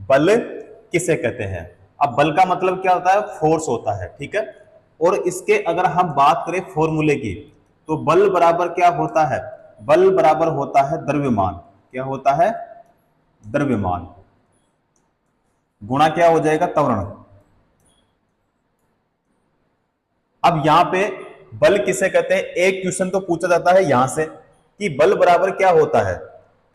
बल किसे कहते हैं। अब बल का मतलब क्या होता है, फोर्स होता है, ठीक है। और इसके अगर हम बात करें फॉर्मूले की, तो बल बराबर क्या होता है, बल बराबर होता है द्रव्यमान। क्या होता है, द्रव्यमान गुणा क्या हो जाएगा, त्वरण। अब यहां पे बल किसे कहते हैं, एक क्वेश्चन तो पूछा जाता है यहां से कि बल बराबर क्या होता है,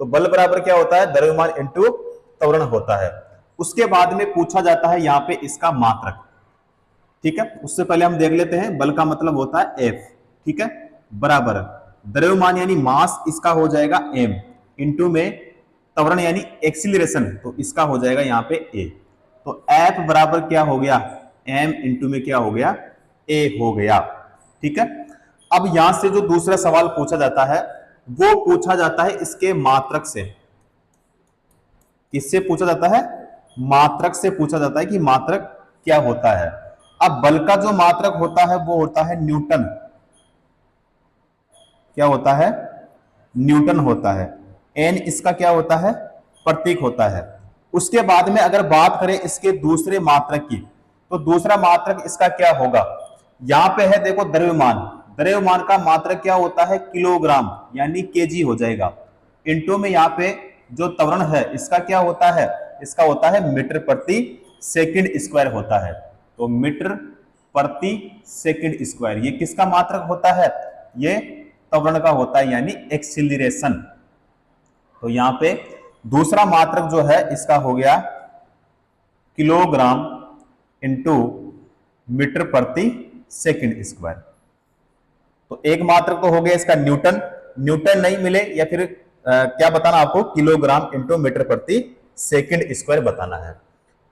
तो बल बराबर क्या होता है, द्रव्यमान इंटू त्वरण होता है। उसके बाद में पूछा जाता है यहां पे इसका मात्रक, ठीक है। उससे पहले हम देख लेते हैं, बल का मतलब होता है एफ, ठीक है, बराबर द्रव्यमान यानी मास, इसका हो जाएगा एम, इंटू में त्वरण यानी एक्सीलरेशन, तो इसका हो जाएगा यहां पे ए। तो एफ बराबर क्या हो गया, एम इंटू में क्या हो गया, ए हो गया, ठीक है। अब यहां से जो दूसरा सवाल पूछा जाता है वो पूछा जाता है इसके मात्रक से। किससे पूछा जाता है, मात्रक से पूछा जाता है कि मात्रक क्या होता है। अब बल का जो मात्रक होता है वो होता है न्यूटन। क्या होता है, न्यूटन होता है। एन इसका क्या होता है, प्रतीक होता है। उसके बाद में अगर बात करें इसके दूसरे मात्रक की, तो दूसरा मात्रक इसका क्या होगा, यहां पे है देखो द्रव्यमान, द्रव्यमान का मात्रक क्या होता है, किलोग्राम यानी केजी हो जाएगा, इंटू में यहां पे जो त्वरण है इसका क्या होता है, इसका होता है मीटर प्रति सेकंड स्क्वायर होता है। तो मीटर प्रति सेकंड स्क्वायर ये किसका मात्रक होता है, ये त्वरण का होता है यानी एक्सीलरेशन। तो यहां पे दूसरा मात्रक जो है इसका हो गया किलोग्राम इंटू मीटर प्रति सेकंड स्क्वायर। तो एक मात्रक तो हो गया इसका न्यूटन, न्यूटन नहीं मिले या फिर क्या बताना आपको, किलोग्राम इंटू मीटर प्रति सेकंड स्क्वायर बताना है।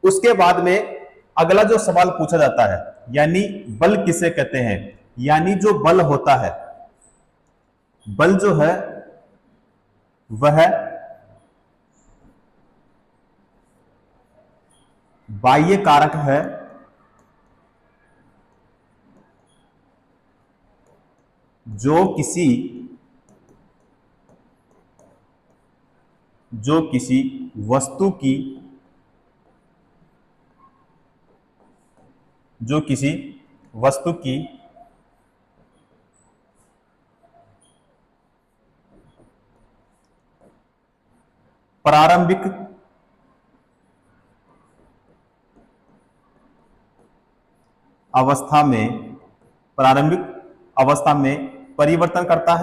उसके बाद में अगला जो सवाल पूछा जाता है, यानी बल किसे कहते हैं, यानी जो बल होता है, बल जो है वह बाह्य कारक है जो किसी वस्तु की प्रारंभिक अवस्था में परिवर्तन करता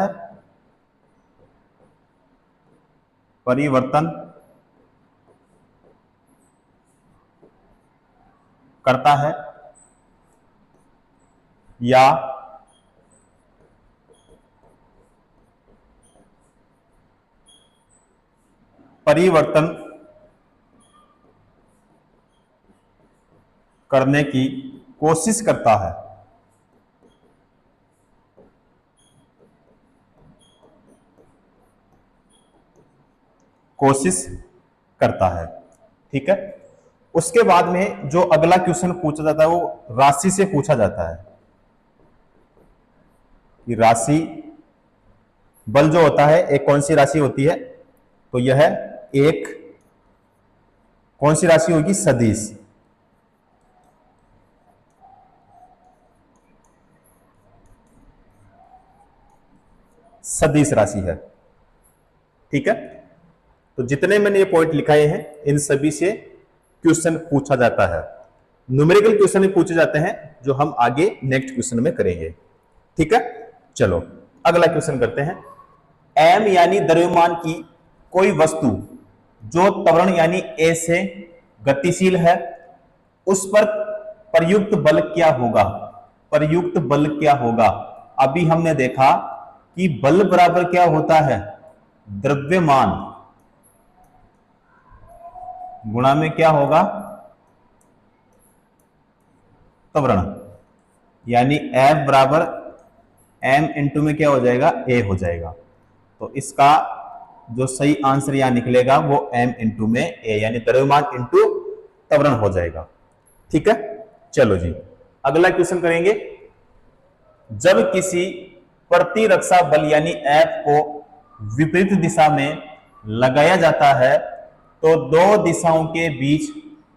है, या परिवर्तन करने की कोशिश करता है। ठीक है। उसके बाद में जो अगला क्वेश्चन पूछा जाता है वो राशि से पूछा जाता है कि राशि बल जो होता है एक कौन सी राशि होती है, तो यह एक कौन सी राशि होगी, सदिश। सदिश राशि है, ठीक है। तो जितने मैंने ये पॉइंट लिखाए हैं इन सभी से क्वेश्चन पूछा जाता है, न्यूमेरिकल क्वेश्चन पूछे जाते हैं जो हम आगे नेक्स्ट क्वेश्चन में करेंगे, ठीक है। चलो अगला क्वेश्चन करते हैं। एम यानी द्रव्यमान की कोई वस्तु जो त्वरण यानी ए से गतिशील है, उस पर प्रयुक्त बल क्या होगा। अभी हमने देखा कि बल बराबर क्या होता है, द्रव्यमान गुणा में क्या होगा, त्वरण, यानी F बराबर m इंटू में क्या हो जाएगा, a हो जाएगा। तो इसका जो सही आंसर यहां निकलेगा वो m इंटू में a यानी द्रव्यमान इंटू त्वरण हो जाएगा, ठीक है। चलो जी अगला क्वेश्चन करेंगे। जब किसी प्रतिरक्षा बल यानी F को विपरीत दिशा में लगाया जाता है तो दो दिशाओं के बीच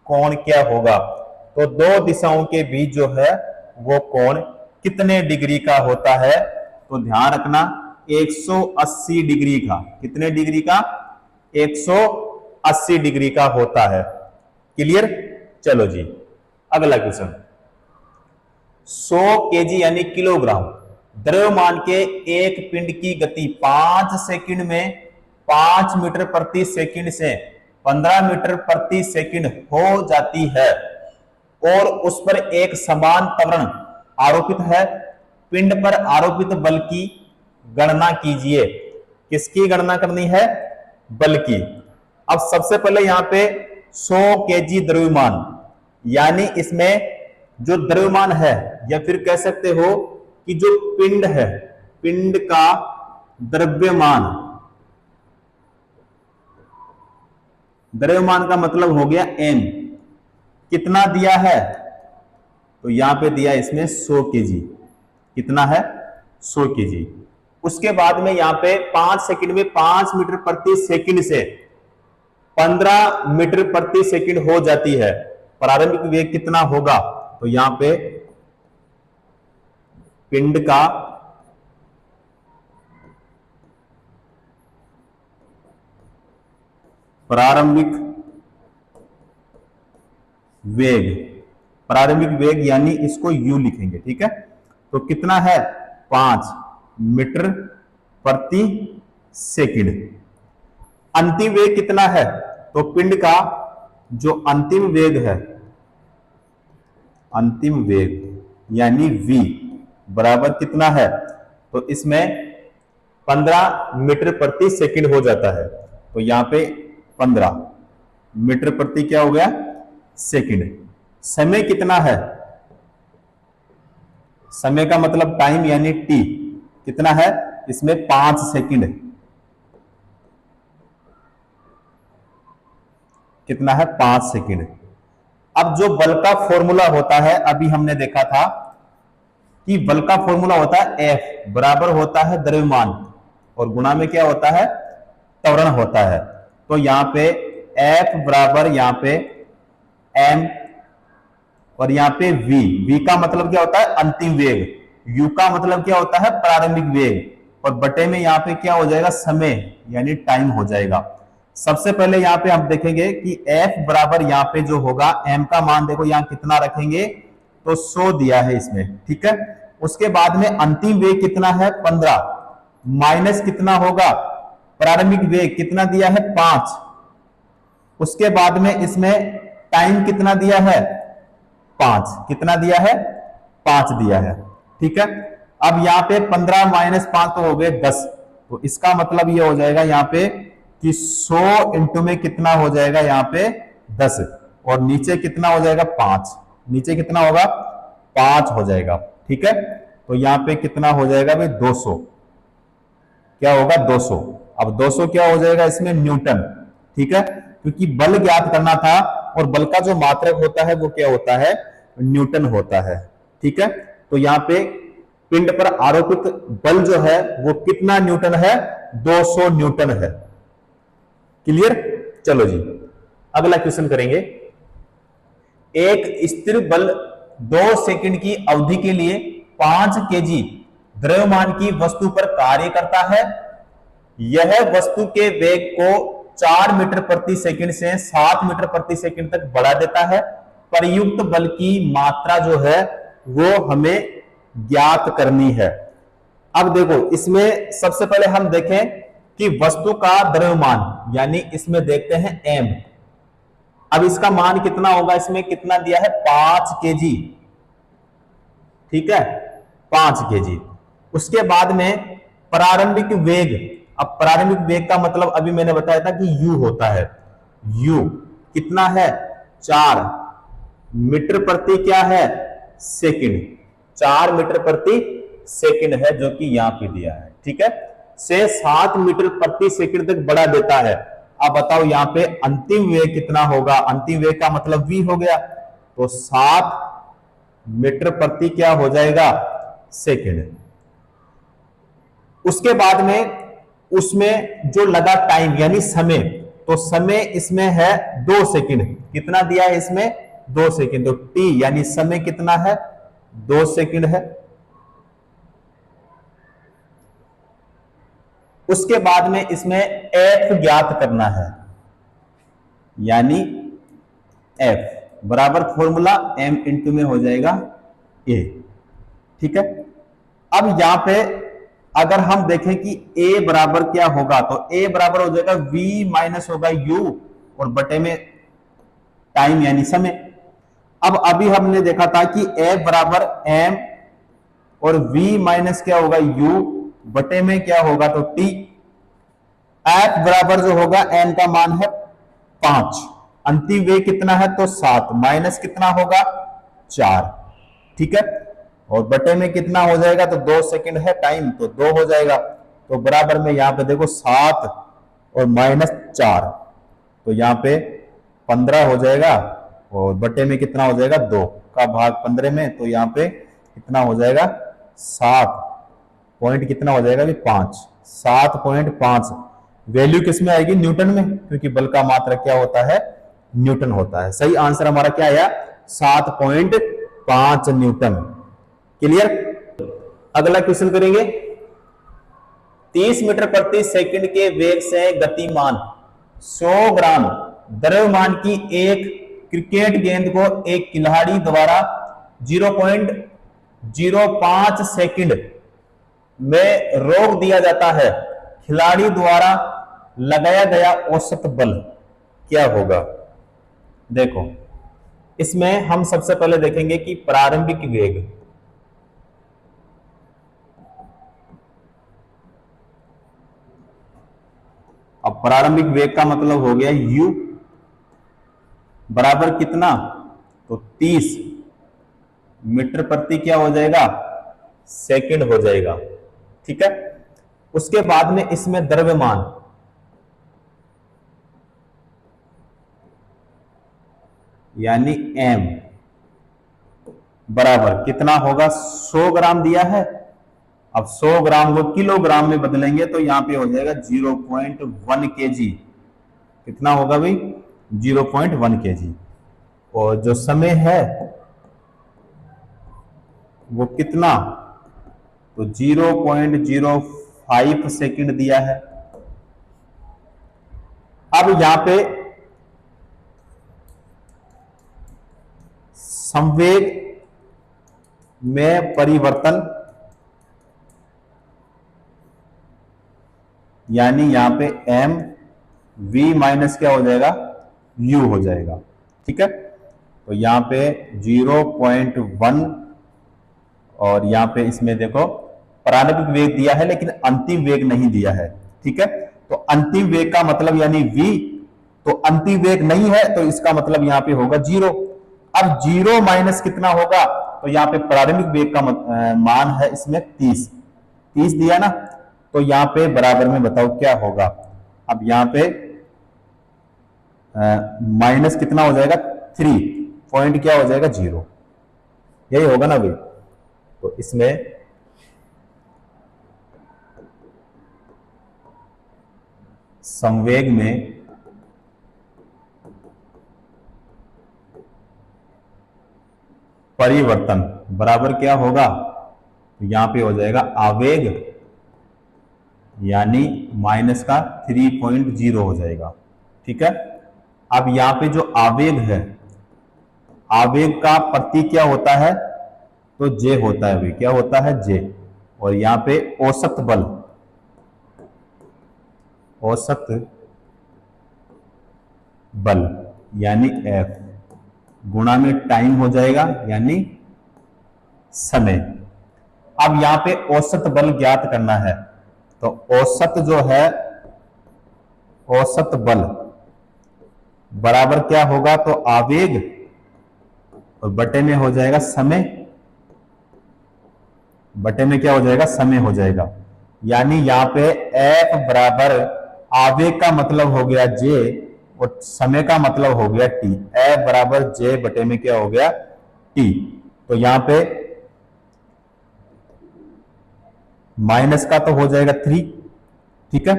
कोण क्या होगा? तो दो दिशाओं के बीच जो है वो कोण कितने डिग्री का होता है? तो ध्यान रखना 180 डिग्री का। कितने डिग्री का? 180 डिग्री का होता है। क्लियर? चलो जी अगला क्वेश्चन। 100 केजी यानी किलोग्राम द्रव्यमान के एक पिंड की गति 5 सेकंड में 5 मीटर प्रति सेकंड से 15 मीटर प्रति सेकंड हो जाती है और उस पर एक समान त्वरण आरोपित है। पिंड पर आरोपित बल की गणना कीजिए। किसकी गणना करनी है? बल की। अब सबसे पहले यहां पे 100 केजी द्रव्यमान, यानी इसमें जो द्रव्यमान है या फिर कह सकते हो कि जो पिंड है, पिंड का द्रव्यमान, द्रव्यमान का मतलब हो गया m, कितना दिया है? तो यहां पे दिया इसमें 100 केजी। कितना है? 100 केजी। उसके बाद में यहां पे 5 सेकंड में 5 मीटर प्रति सेकंड से 15 मीटर प्रति सेकंड हो जाती है। प्रारंभिक वेग कितना होगा? तो यहां पे पिंड का प्रारंभिक वेग, प्रारंभिक वेग यानी इसको u लिखेंगे, ठीक है? तो कितना है? 5 मीटर प्रति सेकंड। अंतिम वेग कितना है? तो पिंड का जो अंतिम वेग है, अंतिम वेग यानी v बराबर कितना है? तो इसमें 15 मीटर प्रति सेकंड हो जाता है। तो यहां पे 15 मीटर प्रति क्या हो गया? सेकंड। समय कितना है? समय का मतलब टाइम यानी t कितना है? इसमें 5 सेकंड। कितना है? 5 सेकंड। अब जो बल का फॉर्मूला होता है, अभी हमने देखा था कि बल का फॉर्मूला होता है F बराबर होता है द्रव्यमान और गुणा में क्या होता है? त्वरण होता है। तो यहां पे F बराबर यहां पे m और यहां पे v का मतलब क्या होता है? अंतिम वेग। u का मतलब क्या होता है? प्रारंभिक वेग। और बटे में यहां पे क्या हो जाएगा? समय यानी टाइम हो जाएगा। सबसे पहले यहां पे हम देखेंगे कि F बराबर यहां पे जो होगा, m का मान देखो यहां कितना रखेंगे? तो 100 दिया है इसमें, ठीक है? उसके बाद में अंतिम वेग कितना है? 15 माइनस कितना होगा? प्रारंभिक वेग कितना दिया है? 5। उसके बाद में इसमें टाइम कितना दिया है? 5। कितना दिया है? 5 दिया है, ठीक है? अब यहां पे 15 माइनस 5 तो हो गए 10। तो इसका मतलब ये हो जाएगा यहां पे कि 100 इंटू में कितना हो जाएगा? यहां पे 10 और नीचे कितना हो जाएगा? 5। नीचे कितना होगा? 5 हो जाएगा, ठीक है? तो यहां पे कितना हो जाएगा भाई? 200। क्या होगा? 200। अब 200 क्या हो जाएगा इसमें? न्यूटन, ठीक है? क्योंकि बल ज्ञात करना था और बल का जो मात्रक होता है वो क्या होता है? न्यूटन होता है, ठीक है? तो यहां पे पिंड पर आरोपित बल जो है वो कितना न्यूटन है? 200 न्यूटन है। क्लियर? चलो जी अगला क्वेश्चन करेंगे। एक स्थिर बल 2 सेकंड की अवधि के लिए 5 केजी द्रव्यमान की वस्तु पर कार्य करता है। यह वस्तु के वेग को 4 मीटर प्रति सेकंड से 7 मीटर प्रति सेकंड तक बढ़ा देता है। प्रयुक्त बल की मात्रा जो है वो हमें ज्ञात करनी है। अब देखो इसमें सबसे पहले हम देखें कि वस्तु का द्रव्यमान, यानी इसमें देखते हैं m। अब इसका मान कितना होगा? इसमें कितना दिया है? 5 केजी, ठीक है? 5 केजी। उसके बाद में प्रारंभिक वेग। अब प्रारंभिक वेग का मतलब अभी मैंने बताया था कि u होता है। u कितना है? 4 मीटर प्रति क्या है? सेकंड। 4 मीटर प्रति सेकंड है जो कि यहां पे दिया है, ठीक है? से 7 मीटर प्रति सेकंड तक बढ़ा देता है। अब बताओ यहां पे अंतिम वेग कितना होगा? अंतिम वेग का मतलब v हो गया। तो 7 मीटर प्रति क्या हो जाएगा? सेकंड। उसके बाद में उसमें जो लगा टाइम यानी समय, तो समय इसमें है 2 सेकंड। कितना दिया है इसमें? 2 सेकंड। तो टी यानी समय कितना है? 2 सेकंड है। उसके बाद में इसमें एफ ज्ञात करना है, यानी एफ बराबर फॉर्मूला एम इंटू में हो जाएगा ए। ठीक है। अब यहां पे अगर हम देखें कि ए बराबर क्या होगा, तो ए बराबर हो जाएगा वी माइनस होगा यू और बटे में टाइम यानी समय। अब अभी हमने देखा था कि ए बराबर एम और v माइनस क्या होगा u बटे में क्या होगा तो t। एफ बराबर जो होगा n का मान है 5, अंतिम वे कितना है तो 7, माइनस कितना होगा 4। ठीक है। और बटे में कितना हो जाएगा तो 2 सेकंड है टाइम, तो 2 हो जाएगा। तो बराबर में यहां पे देखो 7 और माइनस 4, तो यहां पे 15 हो जाएगा और बटे में कितना हो जाएगा 2 का भाग 15 में, तो यहां पे कितना हो जाएगा 7 पॉइंट कितना हो जाएगा 5, 7.5। वैल्यू किस में आएगी? न्यूटन में, क्योंकि बल का मात्रक क्या होता है? न्यूटन होता है। सही आंसर हमारा क्या आया? 7.5 न्यूटन। क्लियर। अगला क्वेश्चन करेंगे। 30 मीटर प्रति सेकंड के वेग से गतिमान 100 ग्राम द्रव्यमान की एक क्रिकेट गेंद को एक खिलाड़ी द्वारा 0.05 सेकंड में रोक दिया जाता है। खिलाड़ी द्वारा लगाया गया औसत बल क्या होगा? देखो, इसमें हम सबसे पहले देखेंगे कि प्रारंभिक वेग। अब प्रारंभिक वेग का मतलब हो गया u बराबर कितना तो 30 मीटर प्रति क्या हो जाएगा सेकंड हो जाएगा। ठीक है। उसके बाद में इसमें द्रव्यमान यानी m बराबर कितना होगा 100 ग्राम दिया है। अब 100 ग्राम को किलोग्राम में बदलेंगे तो यहां पे हो जाएगा 0.1 kg। कितना होगा भाई 0.1 kg। और जो समय है वो कितना तो 0.05 सेकंड दिया है। अब यहां पे संवेग में परिवर्तन यानी यहां पे m v माइनस क्या हो जाएगा u हो जाएगा। ठीक है। तो यहां पे 0.1 और यहां पे इसमें देखो प्रारंभिक वेग दिया है लेकिन अंतिम वेग नहीं दिया है। ठीक है। तो अंतिम वेग का मतलब यानी v, तो अंतिम वेग नहीं है तो इसका मतलब यहां पे होगा 0। अब 0 माइनस कितना होगा तो यहां पे प्रारंभिक वेग का मान है इसमें 30 दिया ना, तो यहां पे बराबर में बताओ क्या होगा। अब यहां पे माइनस कितना हो जाएगा 3 पॉइंट क्या हो जाएगा 0, यही होगा ना भाई। तो इसमें संवेग में परिवर्तन बराबर क्या होगा तो यहां पे हो जाएगा आवेग यानी माइनस का 3.0 हो जाएगा। ठीक है। अब यहां पे जो आवेग है, आवेग का प्रतीक क्या होता है तो जे होता है भाई, क्या होता है जे। और यहां पे औसत बल, औसत बल यानी एफ गुणा में टाइम हो जाएगा यानी समय। अब यहां पे औसत बल ज्ञात करना है, तो औसत जो है औसत बल बराबर क्या होगा तो आवेग और बटे में हो जाएगा समय, बटे में क्या हो जाएगा समय हो जाएगा। यानी यहां पे F बराबर आवेग का मतलब हो गया J और समय का मतलब हो गया T। F बराबर J बटे में क्या हो गया T। तो यहां पे माइनस का तो हो जाएगा 3। ठीक है।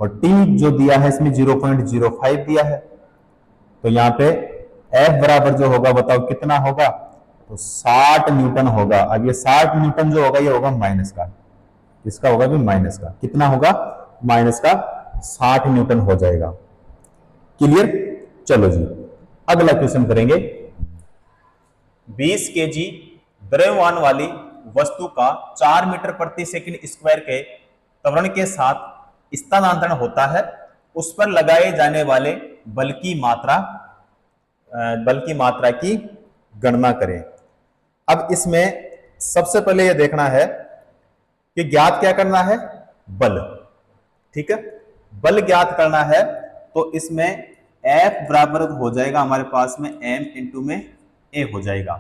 और टी जो दिया है इसमें 0.05 दिया है। तो यहाँ पे F बराबर जो होगा बताओ कितना होगा, तो 60 न्यूटन होगा। अब ये 60 न्यूटन जो होगा ये होगा माइनस का, इसका होगा भी माइनस का, कितना होगा, माइनस का 60 न्यूटन हो जाएगा। क्लियर? चलो जी अगला क्वेश्चन करेंगे। 20 केजी द्रव्यमान वाली वस्तु का 4 मीटर प्रति सेकंड स्क्वायर के त्वरण के साथ स्थानांतरण होता है, उस पर लगाए जाने वाले बल की मात्रा की गणना करें। अब इसमें सबसे पहले यह देखना है कि ज्ञात क्या करना है, बल। ठीक है, बल ज्ञात करना है तो इसमें F बराबर हो जाएगा हमारे पास में m इंटू में a हो जाएगा।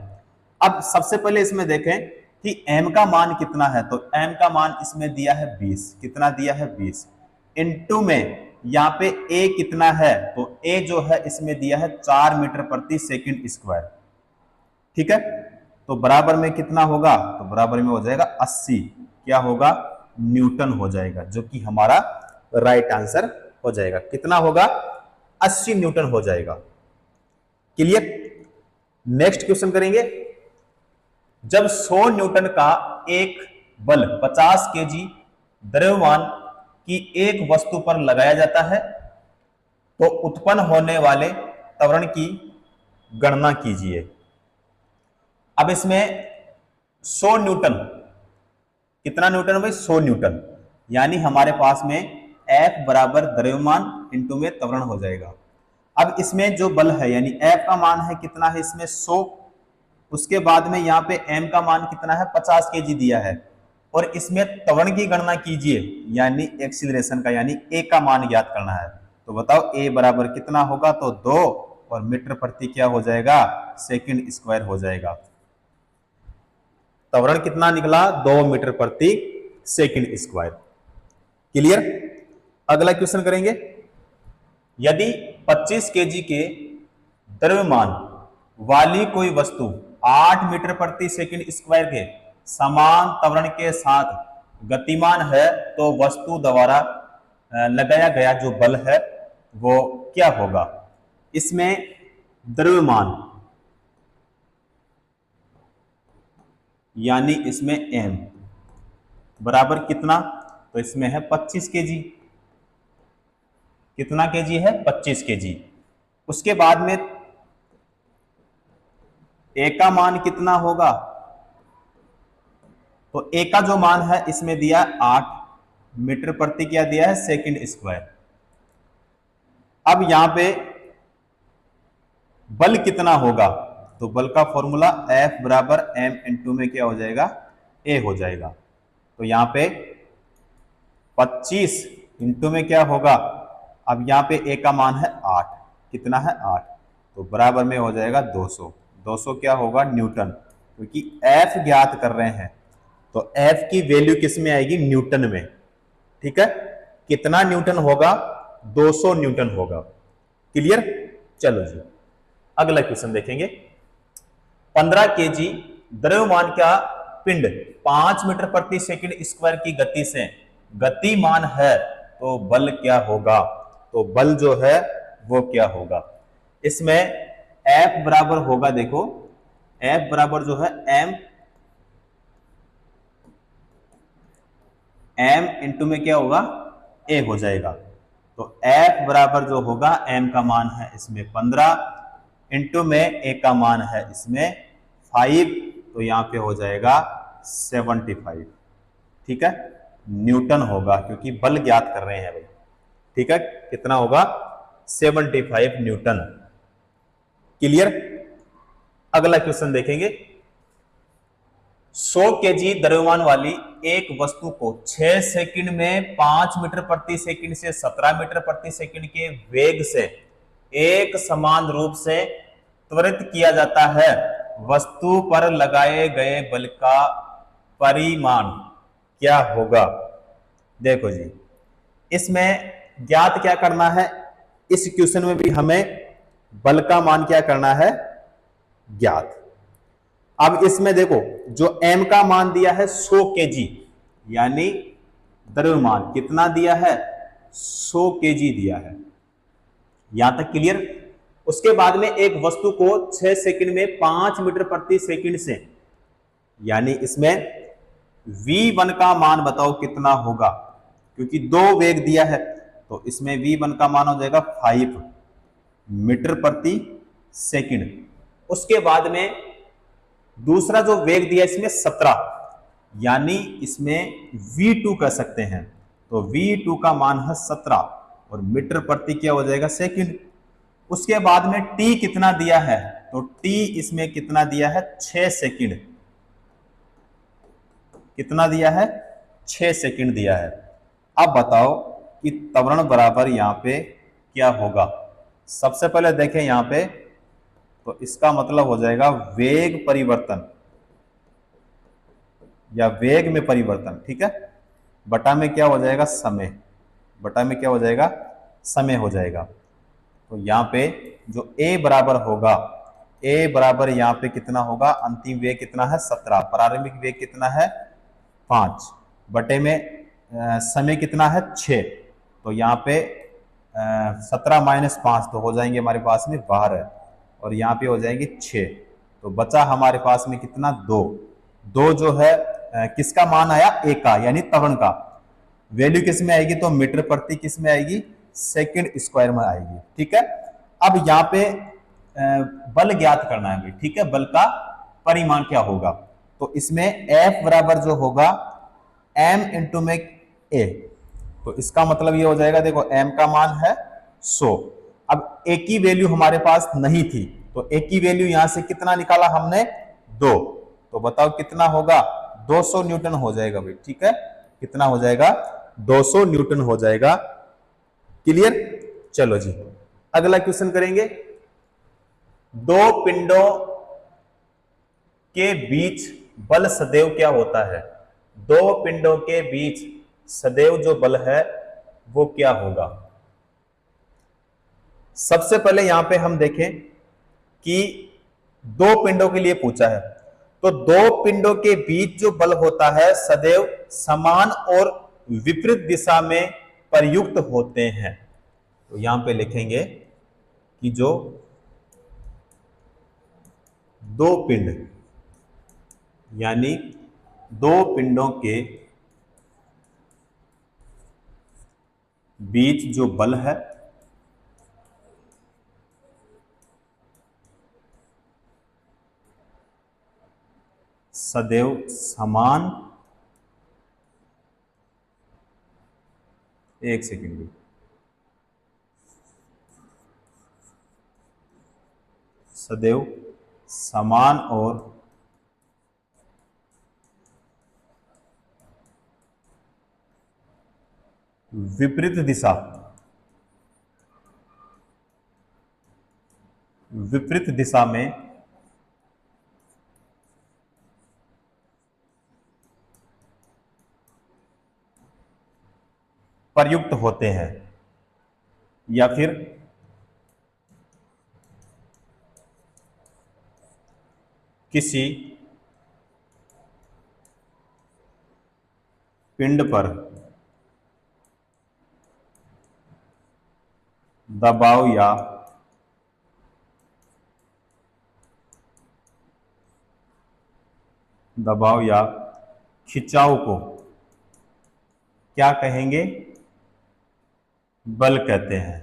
अब सबसे पहले इसमें देखें कि m का मान कितना है, तो m का मान इसमें दिया है 20, कितना दिया है 20, इंटू में यहाँ पे a कितना है, तो a जो है इसमें दिया है 4 मीटर प्रति सेकंड स्क्वायर। ठीक है, तो बराबर में कितना होगा, तो बराबर में हो जाएगा 80, क्या होगा, न्यूटन हो जाएगा, जो कि हमारा राइट आंसर हो जाएगा। कितना होगा, 80 न्यूटन हो जाएगा। क्लियर? नेक्स्ट क्वेश्चन करेंगे। जब 100 न्यूटन का एक बल 50 केजी द्रव्यमान की एक वस्तु पर लगाया जाता है तो उत्पन्न होने वाले त्वरण की गणना कीजिए। अब इसमें 100 न्यूटन, कितना न्यूटन भाई, 100 न्यूटन, यानी हमारे पास में F बराबर द्रव्यमान इंटू में त्वरण हो जाएगा। अब इसमें जो बल है यानी F का मान है कितना है इसमें 100, उसके बाद में यहाँ पे M का मान कितना है 50 केजी दिया है, और इसमें त्वरण की गणना कीजिए यानी एक्सीलरेशन का, यानी A का मान ज्ञात करना है। तो बताओ A बराबर कितना होगा, तो 2 और मीटर प्रति क्या हो जाएगा, सेकंड स्क्वायर हो जाएगा। त्वरण कितना निकला, 2 मीटर प्रति सेकंड स्क्वायर। क्लियर? अगला क्वेश्चन करेंगे। यदि 25 केजी के द्रव्यमान वाली कोई वस्तु 8 मीटर प्रति सेकंड स्क्वायर के समान त्वरण के साथ गतिमान है तो वस्तु द्वारा लगाया गया जो बल है वो क्या होगा। इसमें द्रव्यमान यानी इसमें m बराबर कितना, तो इसमें है 25 केजी। कितना केजी है, 25 केजी। उसके बाद में A का मान कितना होगा, तो A का जो मान है इसमें दिया 8 मीटर प्रति क्या दिया है, सेकंड स्क्वायर। अब यहां पे बल कितना होगा, तो बल का फॉर्मूला F बराबर m इंटू में क्या हो जाएगा, A हो जाएगा। तो यहां पे 25 इंटू में क्या होगा, अब यहां पे A का मान है 8, कितना है 8, तो बराबर में हो जाएगा 200। 200 क्या होगा, न्यूटन, क्योंकि F ज्ञात कर रहे हैं तो F की वैल्यू किस में आएगी, न्यूटन में। ठीक है, कितना न्यूटन होगा, 200 न्यूटन होगा। क्लियर? चलो जी अगला क्वेश्चन देखेंगे। 15 केजी द्रव्यमान का पिंड 5 मीटर प्रति सेकंड स्क्वायर की गति से गतिमान है तो बल क्या होगा, तो बल जो है वो क्या होगा। इसमें F बराबर होगा, देखो F बराबर जो है m इंटू में क्या होगा, A हो जाएगा। तो F बराबर जो होगा m का मान है इसमें 15 इंटू में A का मान है इसमें 5, तो यहां पे हो जाएगा 75। ठीक है, न्यूटन होगा क्योंकि बल ज्ञात कर रहे हैं भाई। ठीक है, कितना होगा, 75 न्यूटन। क्लियर? अगला क्वेश्चन देखेंगे। 100 केजी द्रव्यमान वाली एक वस्तु को 6 सेकंड में 5 मीटर प्रति सेकंड से 17 मीटर प्रति सेकंड के वेग से एक समान रूप से त्वरित किया जाता है। वस्तु पर लगाए गए बल का परिमाण क्या होगा। देखो जी, इसमें ज्ञात क्या करना है, इस क्वेश्चन में भी हमें बल का मान क्या करना है, ज्ञात। अब इसमें देखो जो m का मान दिया है 100 केजी, यानी द्रव्यमान कितना दिया है 100 केजी दिया है। यहां तक क्लियर। उसके बाद में एक वस्तु को 6 सेकंड में 5 मीटर प्रति सेकंड से, यानी इसमें v1 का मान बताओ कितना होगा, क्योंकि 2 वेग दिया है तो इसमें v1 का मान हो जाएगा 5 मीटर प्रति सेकंड। उसके बाद में दूसरा जो वेग दिया इसमें 17, यानी इसमें v2 कह सकते हैं, तो v2 का मान है 17 और मीटर प्रति क्या हो जाएगा सेकंड। उसके बाद में t कितना दिया है, तो t इसमें कितना दिया है 6 सेकंड। कितना दिया है 6 सेकंड दिया है। अब बताओ कि त्वरण बराबर यहां पे क्या होगा। सबसे पहले देखें यहां पे, तो इसका मतलब हो जाएगा वेग परिवर्तन या वेग में परिवर्तन, ठीक है। बटा में क्या हो जाएगा समय, बटा में क्या हो जाएगा समय हो जाएगा। तो यहां पे जो a बराबर होगा, a बराबर यहां पे कितना होगा, अंतिम वेग कितना है 17, प्रारंभिक वेग कितना है 5, बटे में समय कितना है 6, तो यहाँ पे 17 माइनस 5 तो हो जाएंगे हमारे पास में 12 और यहाँ पे हो जाएंगे 6, तो बचा हमारे पास में कितना 2 जो है किसका मान आया a का, यानी त्वरण का। वैल्यू किस में आएगी, तो मीटर प्रति किस में आएगी सेकंड स्क्वायर में आएगी, ठीक है। अब यहाँ पे बल ज्ञात करना है भाई, ठीक है, बल का परिमाण क्या होगा। तो इसमें F बराबर जो होगा m इंटू में a, तो इसका मतलब ये हो जाएगा, देखो m का मान है 100। अब a की वैल्यू हमारे पास नहीं थी, तो a की वैल्यू यहां से कितना निकाला हमने 2, तो बताओ कितना होगा 200 न्यूटन हो जाएगा भाई, ठीक है। कितना हो जाएगा 200 न्यूटन हो जाएगा। क्लियर। चलो जी अगला क्वेश्चन करेंगे। दो पिंडों के बीच बल सदैव क्या होता है। दो पिंडों के बीच सदैव जो बल है वो क्या होगा। सबसे पहले यहां पे हम देखें कि दो पिंडों के लिए पूछा है, तो दो पिंडों के बीच जो बल होता है सदैव समान और विपरीत दिशा में प्रयुक्त होते हैं। तो यहां पे लिखेंगे कि जो दो पिंड, यानी दो पिंडों के बीच जो बल है सदैव समान, एक सेकंड, सदैव समान और विपरीत दिशा, विपरीत दिशा में प्रयुक्त होते हैं, या फिर किसी पिंड पर दबाव या खिंचाव को क्या कहेंगे, बल कहते हैं,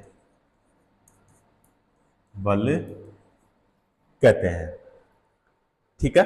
बल कहते हैं, ठीक है।